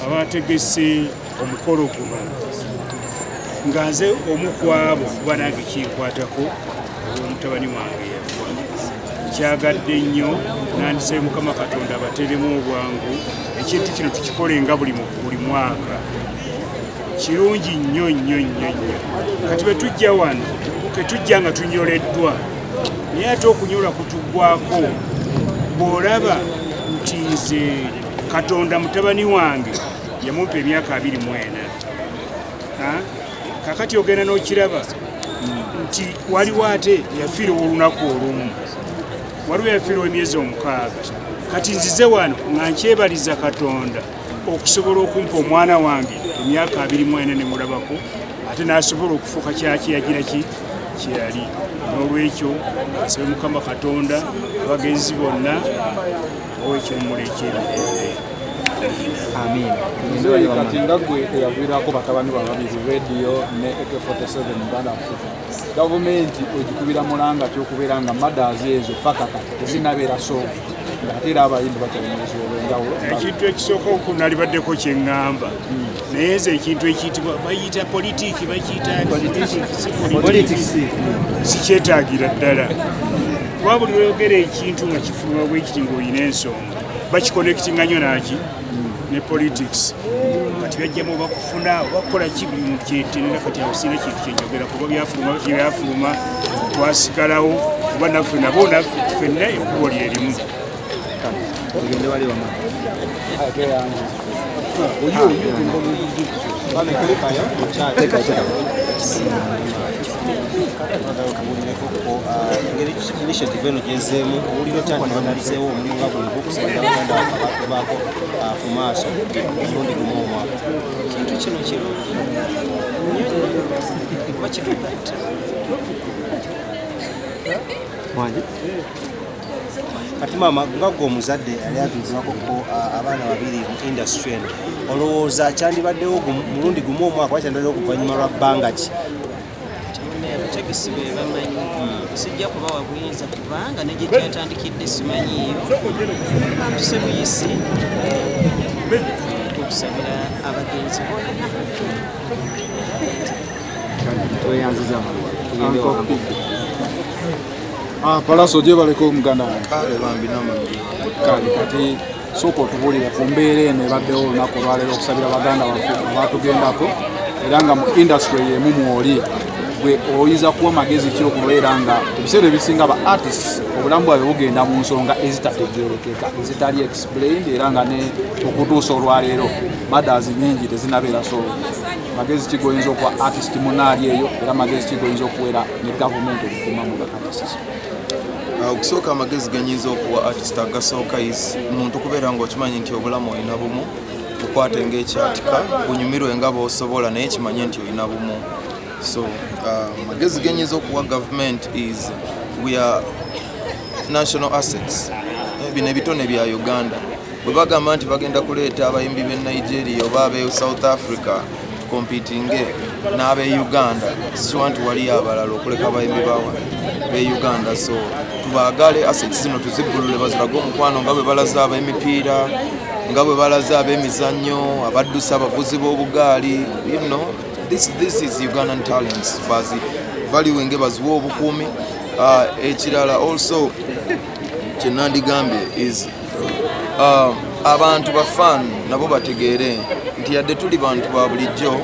abategese omukolo guno nga nze omu ku abo kuba nange kinkwatako omutabani wange yafa. Kyagadde nnyo nandize Mukama Katonda abateremu obwangu ekintu kino tukikolenga buli mwaka. Kirungi nnyo nnyo nnyo nnyo. Kati bwe tujja wano tetujja nga tunyoleddwa, naye ate okunyola kutuggwako bw'olaba nti nze Katonda mutabani wange yamumpa emyaka 24. Kakati ogenda n'okiraba nti waliwo ate yafiira olunaku olumu, waliwo yafiira emyezi 6. Kati nzize wano nga nkyebaliza Katonda okusobola okumpa omwana wange emyaka 24 ne mulabako, ate n'asobola okufuuka kyakiyagira kyeyali. N'olwekyo nsabe Mukama Katonda abagenzi bonna ow'ekyomuleka emirembe. Amin. Kati nga gwe eyaviirako batabani babiri radio ne AK47 Uganda Africa, gavumenti ogikubira mulanga ky'okubeera nga mothers ezo paka kati tezinabeera so ate era abayimbi bakyalimiza olw'enjawulo. Ekintu ekisooka okunalibaddeko kye ŋŋamba, naye nze ekintu ekiyitibwa bayita politiiki, sikyetaagira ddala. Kuba buli lweyogera ekintu nga kifuluma bwe kiti ng'olina ensonga bakikonekitinga nnyo naki ne politics. Kati byajjamu bakufuna bakola ki buli muntu kyetenera. Kati awo sina kintu kyenjogera kuba byafuluma twasigalawo kuba naffe nabo ffenna ekkubo lyerimu. Tugende wali wama. Initiative eno gyezeemu owulira otya nti banalizeewo omulimu nga guno gw'okusabira Baganda baako ku maaso omulundi gumu omwaka. Kintu kino kirungi kuba kitugatta. Kati maama nga gwe omuzadde yali aviibwako abaana babiri mu industry eno, olowooza kyandibaddewo mulundi gumu omwaka oba kyandibaddewo okuvannyuma lwa bbanga ki? Abategesi be bamanyi, sijja kubawa buyinza kubanga ne gye kyatandikidde simanyiyo. Tuse buyisi okusabira abagenzi bonna. Tweyanziza Palaso gye baleko omuganda kale bambi n'amagye kati sooka otubuulire ku mbeera eno ebaddewo olunaku olwaleero okusabira Baganda baffe abatugendako, era nga mu industry y'emu mwoli gwe oyinza kuwa magezi ki okubeera nga ebiseera ebisinga ba artists obulamu bwabwe bugenda mu nsonga ezitategeerekeka ezitali explained, era nga ne okutuusa olwaleero mothers nyingi tezinabeera. So magezi ki goyinza okuwa artist munaali eyo, era magezi ki goyinza okuweera ne gavumenti okukuuma mu ba artists? Okusooka amagezi genyinza okuwa artist agasooka is muntu okubeera ng'okimanyi nti obulamu olina bumu, okwate ng'ekyatika bunyumirwe nga bw'osobola naye kimanye nti olina bumu. So magezi genyinza okuwa government is we are national assets. Bino ebitone bya Uganda bwe bagamba nti bagenda kuleeta abayimbi b'e Nigeria oba ab'e South Africa competinge n'ab'e Uganda, sikiwa nti wali abalala okuleka abayimbi b'e Uganda. So tubaagale assets zino tuzibbulule bazirage omukwano nga bwe balaza ab'emipiira, nga bwe balaza ab'emizannyo, abaddusi, abavuzi b'obugaali. You know, this is Ugandan talents. Bazi valuing baziwa obukuumi. Ekirala also kyenandigambye is abantu bafan nabo bategeere nti yadde tuli bantu ba bulijjo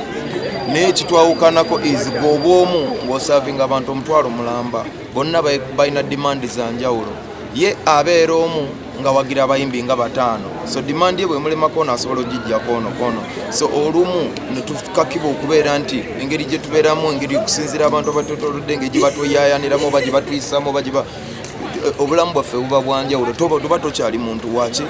naye kitwawukanako is gobwomu ng'osavinga abantu omutwalo mulamba bonna balina demand za njawulo, ye abeera omu nga wagira abayimbi nga 5. So demand ye bwe mulemako n'asobola ogijja kono. So olumu ne tukakiba okubeera nti engeri gye tubeeramu, engeri okusinziira abantu abatotolodde, engeri gye batweyayaniramu oba gye batwisamu oba obulamu bwaffe buba bwanjawulo. Tuba tokyali muntu waki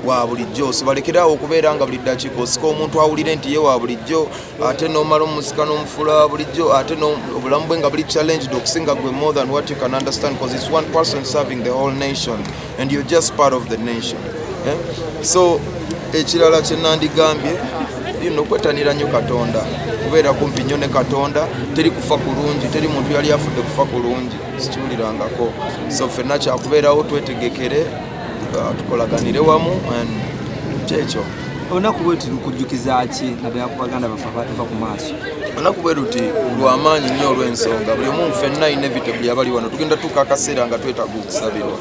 wa bulijjo. So balekerawo okubeera nga buli ddakiika osika omuntu awulire nti ye wa bulijjo, ate n'omala omusika n'omufula wa bulijjo, ate obulamu bwe nga buli challenged okusinga gwe more than what you can understand, because it's one person serving the whole nation and you're just part of the nation. So ekirala kye nandigambye okwetanira nnyo Katonda, kubeera kumpi nnyo ne Katonda. Teri kufa kulungi, teri muntu yali afudde kufa kulungi, sikiwulirangako. So ffenna kyakubeerawo twetegekere, tukolaganire wamu, kyekyo olunaku bwe luti lukujjukiza ki naddala ku baganda baffe abatuva ku maaso? olunaku bwe luti lw'amaanyi nnyo olw'ensonga buli omu ffenna inevitably abali wano tugenda tuuka akaseera nga twetaaga okusabirwa.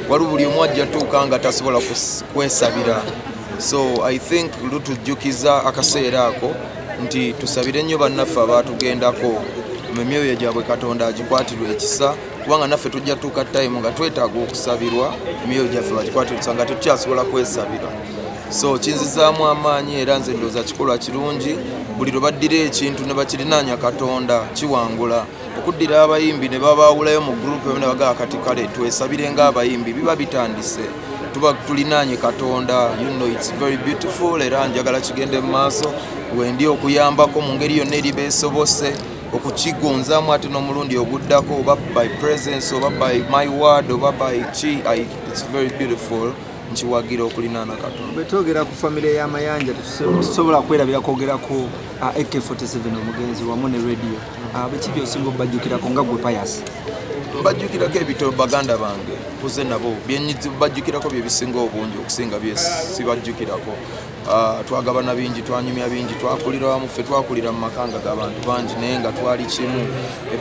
Waliwo buli omu ajja tuuka nga tasobola kwesabira. So I think lutujjukiza akaseera ako nti tusabire nnyo bannaffe abaatugendako mu myoyo gyabwe Katonda agikwatirwa ekisa, kubanga naffe tujja tuuka time nga twetaaga okusabirwa emyoyo gyaffe bagikwatirwa nga tetukyasobola kwesabira. So kinzizaamu amaanyi era nze ndowooza kikolwa kirungi buli lwe baddira ekintu ne bakirinaanya Katonda kiwangula. Okuddira abayimbi ne babaawulayo mu gurupu emu ne bagaa kati kale twesabire ng'abayimbi biba bitandise tuba tulinaanye Katonda. You know it's very beautiful era njagala kigende mu maaso wendi okuyambako mu ngeri yonna eriba esobose okukigonzaamu ate n'omulundi oguddako oba by presence oba by my word oba by it's very beautiful. Nkiwagira okulinaana Katonda. Bwe twogera ku famire ya Mayanja tusobola kwerabira kwogerako AK47 omugenzi wamu ne radio. Biki by'osinga obajjukirako nga gwe Pius? Mbajjukirako ebitono baganda bange kuze nabo bajjukirako bye bisinga obungi okusinga bye sibajjukirako. Twagabana bingi, twanyumya bingi, twakulira wamu, ffe twakulira mu makanga g'abantu bangi naye nga twali kimu.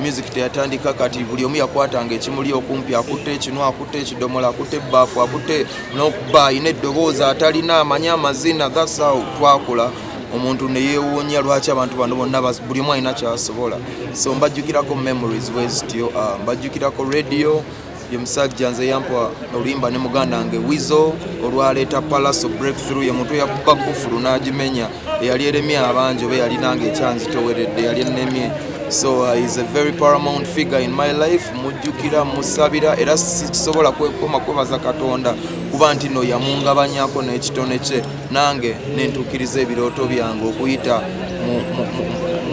Music teyatandika kati buli omu yakwatanga ekimuli okumpi, akutte ekinu, akutte ekidomola, akutte ebbaafu, akutte n'okuba ayina eddoboozi atalina amanya amazina. That's how twakula. Omuntu ne yeewuunya lwaki abantu bano bonna buli omu alina kyasobola. So mbajjukirako memories wezityo. Mbajjukirako radio ye musajja nze yampa oluyimba ne muganda wange Wizo olwaleeta Palace Breakthrough ye muntu yakuba kufulu n'agimenya eyali eremye abangi oba yali nange ekyanzitoweredde yali ennemye. So is a very paramount figure in my life. Mujjukira musabira era sisobola kwekoma kwebaza Katonda kuba nti no yamungabanyako n'ekitone kye nange nentuukiriza ebirooto byange okuyita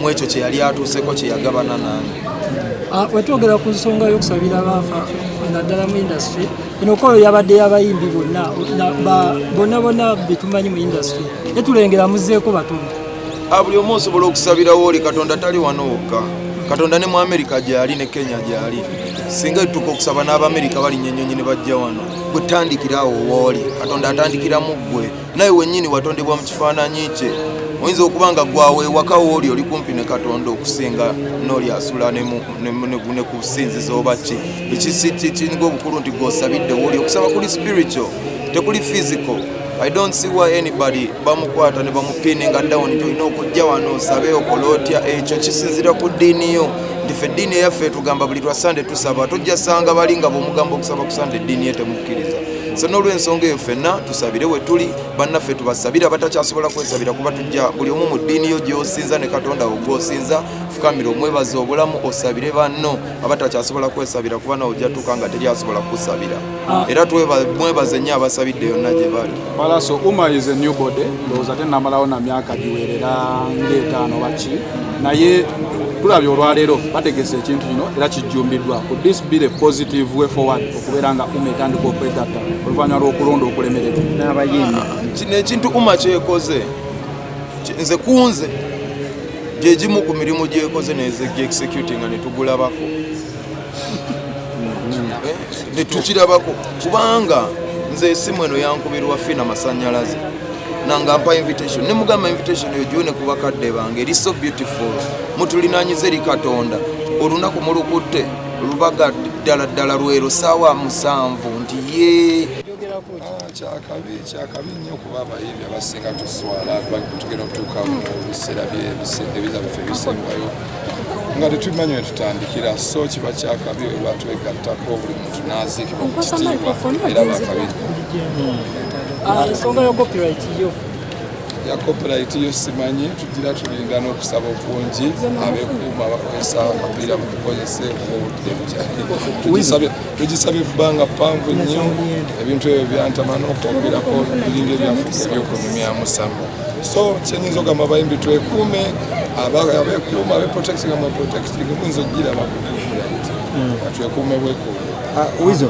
mu ekyo kye yali atuuseko kye yagabana nange. Wetwogera ku nsonga y'okusabira abaafa naddala mu industry eno kolo yabadde y'abayimbi bonna betumanyi mu industry netulengera muzzeeko batono. Buli omu osobola okusabirawo oli Katonda tali wano wokka. Katonda ne mu Amerika gyali ne Kenya gyali. Singa tutuuka okusaba n'Abamerika balinnya ennyonyi ne bajja wano gwe tandikira awo wooli Katonda atandikira mu ggwe naye wennyini watondebwa mu kifaananyi kye. Oyinza okuba nga gwawe ewaka wooli oli kumpi ne Katonda okusinga n'oli asula ne ku businzizo oba ki. Ekisinga obukulu nti gw'osabidde wooli okusaba kuli spiritual tekuli physical. I don't see why anybody bamukwata ne bamupininga down tulina okujja wano osabe okola otya. Ekyo kisinzira ku ddiini yo. Ndife eddiini eyaffe tugamba buli lwa Sande tusaba tojja sanga bali nga bw'omugamba okusaba ku Sande eddiini ye temukkiriza. So n'olw'ensonga eyo ffenna tusabire we tuli bannaffe tubasabire abatakyasobola kwesabira kuba tujja buli omu mu ddiini yo gy'osinza ne Katonda wo gw'osinza fukamira omwebaza obulamu osabire banno abatakyasobola kwesabira kuba nawe ojja tuuka nga teri asobola kusabira. Era mwebaze nnyo abasabidde yonna gye bali. Palaso Uma is a new body ndowooza tennamalawo na myaka giwerera ng'etaano baki naye tulabye olwaleero bategese ekintu kino era kijjumbiddwa. Could this be the positive way forward okubeera nga Uma etandika okwegatta oluvannyuma lw'okulonda okulemererwa n'abayimbi? Kino ekintu Uma kyekoze nze kunze gye gimu ku mirimu gyekoze neze gy'executinga ne tugulabako ne tukirabako kubanga nze esimu eno yankubirwa fina masannyalaze nanga mpa invitation ne mugamba invitation eyo gyone ku bakadde bange eri so beautiful mutulinanyize eri Katonda olunaku mulukutte lubaga ddala lwero ssaawa 7 nti ye kyakabi nnyo kuba abayimbi abasinga tuswala tugenda okutuuka mu biseera ebiza biffe ebisembayo nga tetumanyi we tutandikira. So kiba kyakabi oba twegattako buli muntu n'aziikibwa mu kitiibwa era bakabi. Ensonga ya copyright yo ya copyright yo simanyi tugira tulinda n'okusaba okungi abekuuma bakozesa akapiira mu kukozesa obudde bukyali tugisabye kubanga panvu nnyo ebintu ebyo byantama n'okwogirako biringa ebyafuuka ebyokunyumyamu samu. So kyenyinza ogamba abayimbi twekuume abekuuma abeprotecting amaprotecting muyinza ogiraba ku copyright twekuume bwekuume. Wizo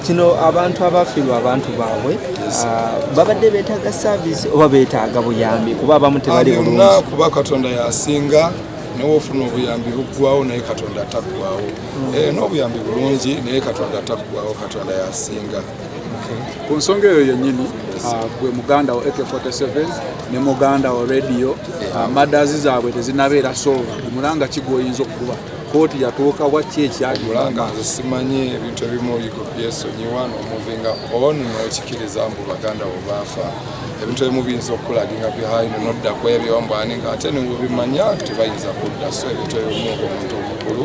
kino abantu abafiirwa abantu baabwe babadde beetaaga service oba beetaaga buyambi kuba abamu tebali bulungi kuba Katonda yasinga nawe ofuna obuyambi buggwawo naye Katonda ataggwawo n'obuyambi bulungi naye Katonda ataggwawo Katonda yasinga. ku nsonga eyo yennyini gwe muganda wa AK47 ne muganda wa radio madazi zaabwe tezinabeera solva mulanga kigwoyinza okukuba kooti yatuuka waki ekyali mulanga nze simanyi ebintu ebimu byesonyiwa n'omuvinga ono n'okikiriza mbu baganda bo baafa ebintu ebimu biyinza okulaginga behind nodda ku ebyo mbwani ng'ate nebimanya tebayinza kudda so ebintu ebimu omuntu omukulu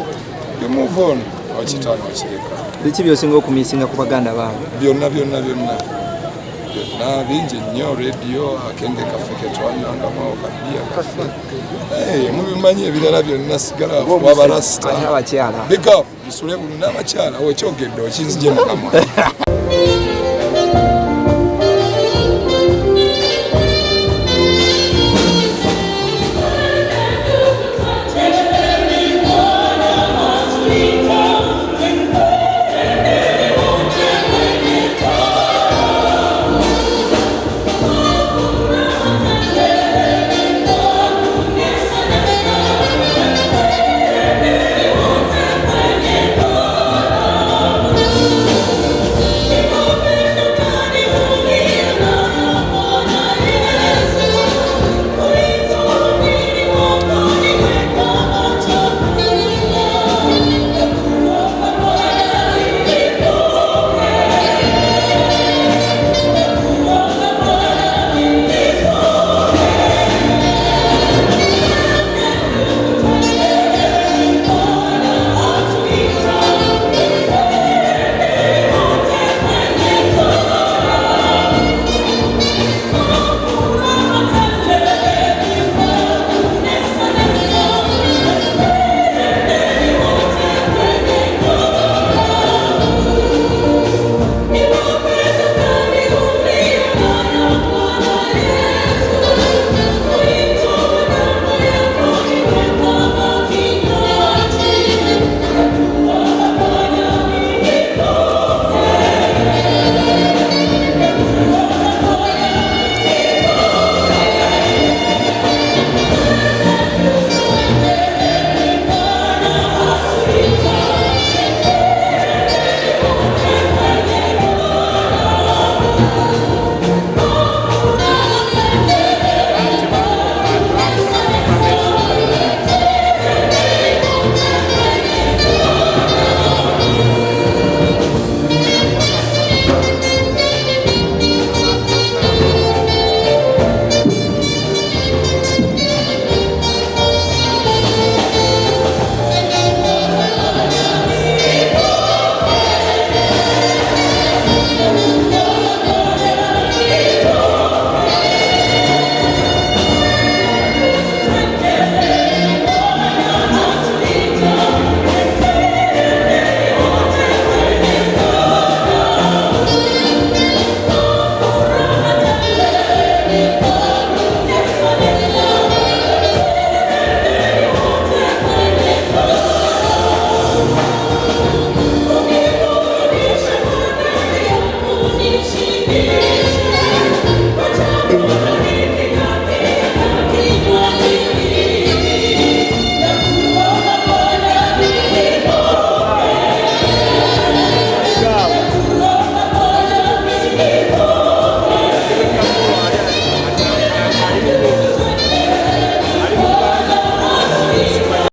bimove on okitaano okireka biki byosinga okumisinga ku baganda baabwe byonna bingi nnyo radio akenge kaffe ketwanywangamu kaddiya kaffe mubimanyi ebirala byonna sigala wabarasita abakyala big up bisule buli n'abakyala wekyogedde okinzije mukama